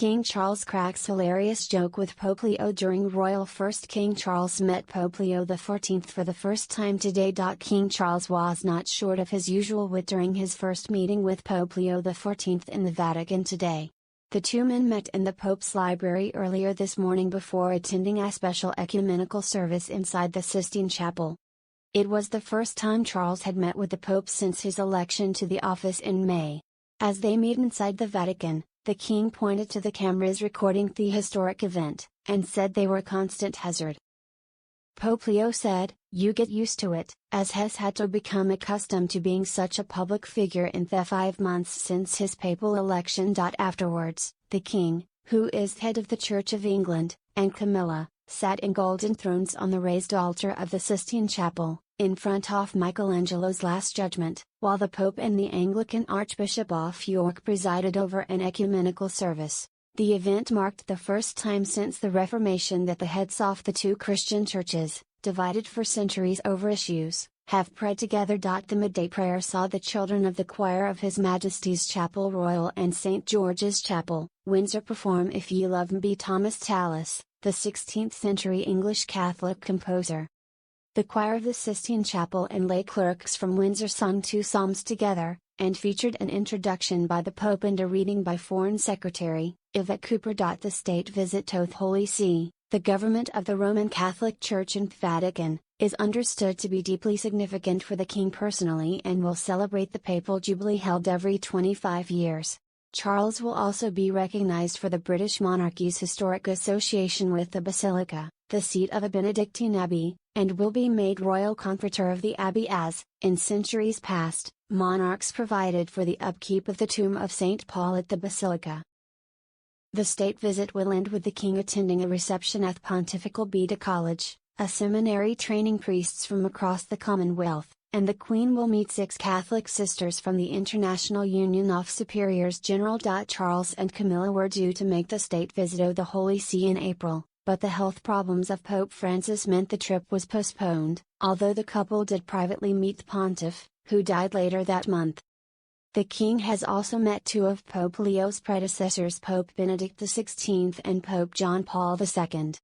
King Charles cracks hilarious joke with Pope Leo during royal first. King Charles met Pope Leo XIV for the first time today. King Charles was not short of his usual wit during his first meeting with Pope Leo XIV in the Vatican today. The two men met in the Pope's library earlier this morning before attending a special ecumenical service inside the Sistine Chapel. It was the first time Charles had met with the Pope since his election to the office in May. As they meet inside the Vatican, the king pointed to the cameras recording the historic event, and said they were a constant hazard. Pope Leo said, "You get used to it, as has had to become accustomed to being such a public figure in the 5 months since his papal election." Afterwards, the king, who is head of the Church of England, and Camilla, sat in golden thrones on the raised altar of the Sistine Chapel, in front of Michelangelo's Last Judgment, while the Pope and the Anglican Archbishop of York presided over an ecumenical service. The event marked the first time since the Reformation that the heads of the two Christian churches, divided for centuries over issues, have prayed together. The midday prayer saw the children of the choir of His Majesty's Chapel Royal and St. George's Chapel, Windsor perform If Ye Love Me by Thomas Tallis, the 16th century English Catholic composer. The choir of the Sistine Chapel and lay clerks from Windsor sung 2 psalms together, and featured an introduction by the Pope and a reading by Foreign Secretary Yvette Cooper. The state visit to the Holy See, the government of the Roman Catholic Church in the Vatican, is understood to be deeply significant for the king personally and will celebrate the papal jubilee held every 25 years. Charles will also be recognized for the British monarchy's historic association with the Basilica, the seat of a Benedictine abbey, and will be made royal comforter of the abbey as, in centuries past, monarchs provided for the upkeep of the tomb of St. Paul at the Basilica. The state visit will end with the king attending a reception at Pontifical Beda College, a seminary training priests from across the Commonwealth, and the Queen will meet 6 Catholic sisters from the International Union of Superiors General. Charles and Camilla were due to make the state visit to the Holy See in April, but the health problems of Pope Francis meant the trip was postponed, although the couple did privately meet the pontiff, who died later that month. The king has also met 2 of Pope Leo's predecessors, Pope Benedict XVI and Pope John Paul II.